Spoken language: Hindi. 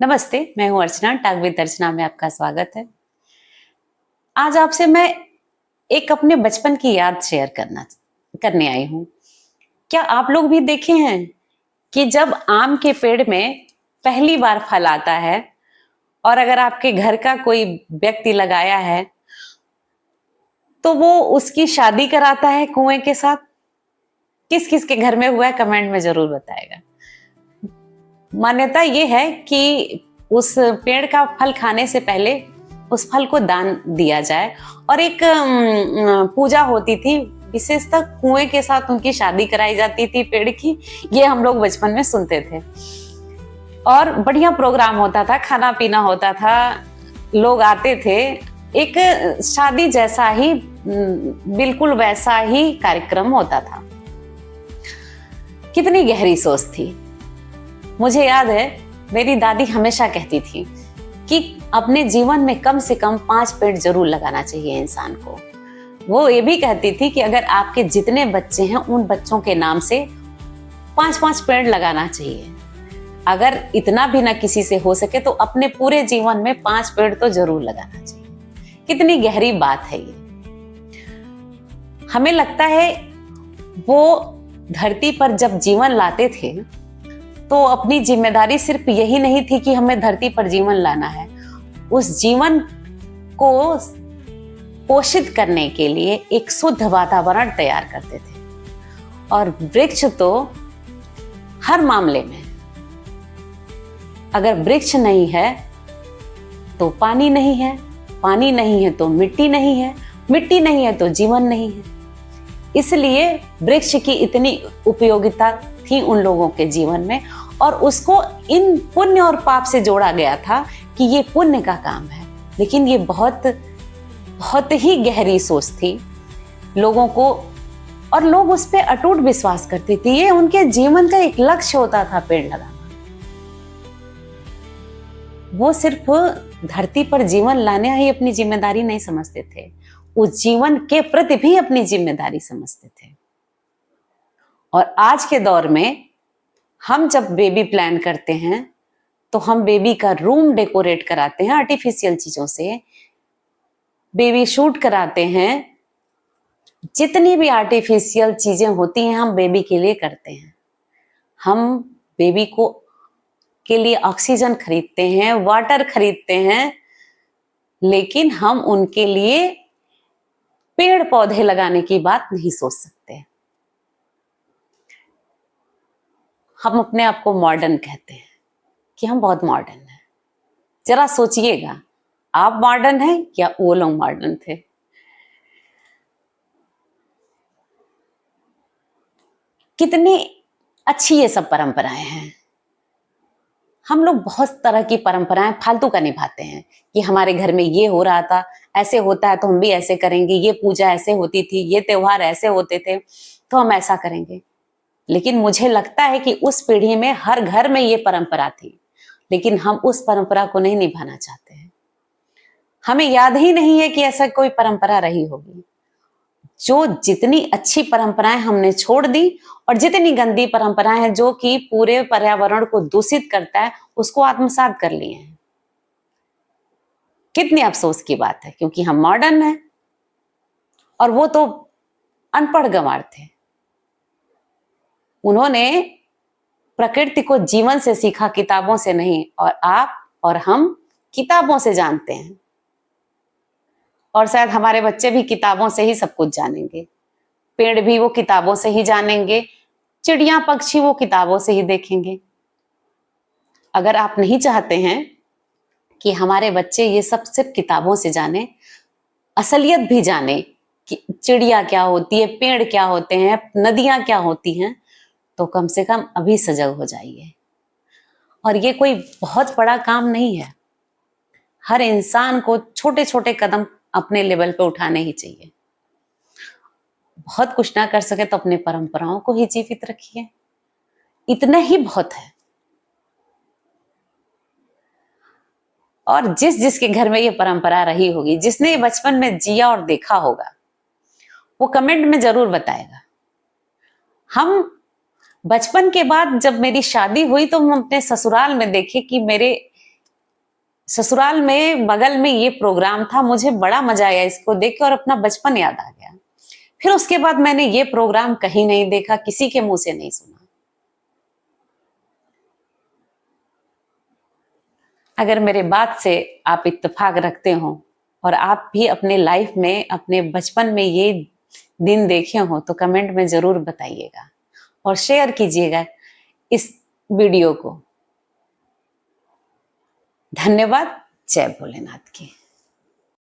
नमस्ते, मैं हूँ अर्चना। टॉक विद अर्चना में आपका स्वागत है। आज आपसे मैं एक अपने बचपन की याद शेयर करने आई हूँ। क्या आप लोग भी देखे हैं कि जब आम के पेड़ में पहली बार फल आता है और अगर आपके घर का कोई व्यक्ति लगाया है तो वो उसकी शादी कराता है कुएं के साथ? किस किस के घर में हुआ है कमेंट में जरूर बताएगा। मान्यता ये है कि उस पेड़ का फल खाने से पहले उस फल को दान दिया जाए और एक पूजा होती थी, विशेषतः कुएं के साथ उनकी शादी कराई जाती थी पेड़ की। ये हम लोग बचपन में सुनते थे और बढ़िया प्रोग्राम होता था, खाना पीना होता था, लोग आते थे। एक शादी जैसा ही बिल्कुल वैसा ही कार्यक्रम होता था। कितनी गहरी सोच थी। मुझे याद है मेरी दादी हमेशा कहती थी कि अपने जीवन में कम से कम 5 पेड़ जरूर लगाना चाहिए इंसान को। वो ये भी कहती थी कि अगर आपके जितने बच्चे हैं उन बच्चों के नाम से 5-5 पेड़ लगाना चाहिए। अगर इतना भी ना किसी से हो सके तो अपने पूरे जीवन में 5 पेड़ तो जरूर लगाना चाहिए। कितनी गहरी बात है ये। हमें लगता है वो धरती पर जब जीवन लाते थे तो अपनी जिम्मेदारी सिर्फ यही नहीं थी कि हमें धरती पर जीवन लाना है, उस जीवन को पोषित करने के लिए एक शुद्ध वातावरण तैयार करते थे। और वृक्ष तो हर मामले में, अगर वृक्ष नहीं है तो पानी नहीं है, पानी नहीं है तो मिट्टी नहीं है, मिट्टी नहीं है तो जीवन नहीं है। इसलिए वृक्ष की इतनी उपयोगिता थी उन लोगों के जीवन में और उसको इन पुण्य और पाप से जोड़ा गया था कि ये पुण्य का काम है। लेकिन ये बहुत बहुत ही गहरी सोच थी लोगों को और लोग उस पर अटूट विश्वास करते थे। ये उनके जीवन का एक लक्ष्य होता था पेड़ लगाना। वो सिर्फ धरती पर जीवन लाने ही अपनी जिम्मेदारी नहीं समझते थे, उस जीवन के प्रति भी अपनी जिम्मेदारी समझते थे। और आज के दौर में हम जब बेबी प्लान करते हैं तो हम बेबी का रूम डेकोरेट कराते हैं आर्टिफिशियल चीजों से, बेबी शूट कराते हैं। जितनी भी आर्टिफिशियल चीजें होती हैं हम बेबी के लिए करते हैं। हम बेबी को के लिए ऑक्सीजन खरीदते हैं, वाटर खरीदते हैं, लेकिन हम उनके लिए पेड़ पौधे लगाने की बात नहीं सोच सकते। हम अपने आप को मॉडर्न कहते हैं कि हम बहुत मॉडर्न हैं। जरा सोचिएगा, आप मॉडर्न हैं या वो लोग मॉडर्न थे? कितनी अच्छी ये सब परंपराएं हैं। हम लोग बहुत तरह की परंपराएं फालतू का निभाते हैं कि हमारे घर में ये हो रहा था, ऐसे होता है तो हम भी ऐसे करेंगे, ये पूजा ऐसे होती थी, ये त्योहार ऐसे होते थे तो हम ऐसा करेंगे। लेकिन मुझे लगता है कि उस पीढ़ी में हर घर में ये परंपरा थी, लेकिन हम उस परंपरा को नहीं निभाना चाहते हैं। हमें याद ही नहीं है कि ऐसा कोई परंपरा रही होगी। जो जितनी अच्छी परंपराएं हमने छोड़ दी और जितनी गंदी परंपराएं हैं जो कि पूरे पर्यावरण को दूषित करता है उसको आत्मसात कर लिए हैं। कितनी अफसोस की बात है, क्योंकि हम मॉडर्न हैं और वो तो अनपढ़ गंवार थे। उन्होंने प्रकृति को जीवन से सीखा, किताबों से नहीं। और आप और हम किताबों से जानते हैं और शायद हमारे बच्चे भी किताबों से ही सब कुछ जानेंगे। पेड़ भी वो किताबों से ही जानेंगे, चिड़िया पक्षी वो किताबों से ही देखेंगे। अगर आप नहीं चाहते हैं कि हमारे बच्चे ये सब सिर्फ किताबों से जाने, असलियत भी जाने कि चिड़िया क्या होती है, पेड़ क्या होते हैं, नदियां क्या होती हैं, तो कम से कम अभी सजग हो जाइए। और ये कोई बहुत बड़ा काम नहीं है। हर इंसान को छोटे छोटे कदम अपने लेवल पे उठाने ही चाहिए। बहुत कुछ ना कर सके तो अपने परंपराओं को ही जीवित रखिए, इतना ही बहुत है। और जिस जिसके घर में ये परंपरा रही होगी, जिसने बचपन में जिया और देखा होगा, वो कमेंट में जरूर बताएगा। हम बचपन के बाद जब मेरी शादी हुई तो हम अपने ससुराल में देखे कि मेरे ससुराल में बगल में ये प्रोग्राम था, मुझे बड़ा मजा आया इसको देख के और अपना बचपन याद आ गया। फिर उसके बाद मैंने ये प्रोग्राम कहीं नहीं देखा, किसी के मुंह से नहीं सुना। अगर मेरे बात से आप इत्तेफाक रखते हो और आप भी अपने लाइफ में अपने बचपन में ये दिन देखे हो तो कमेंट में जरूर बताइएगा और शेयर कीजिएगा इस वीडियो को। धन्यवाद। जय भोलेनाथ की।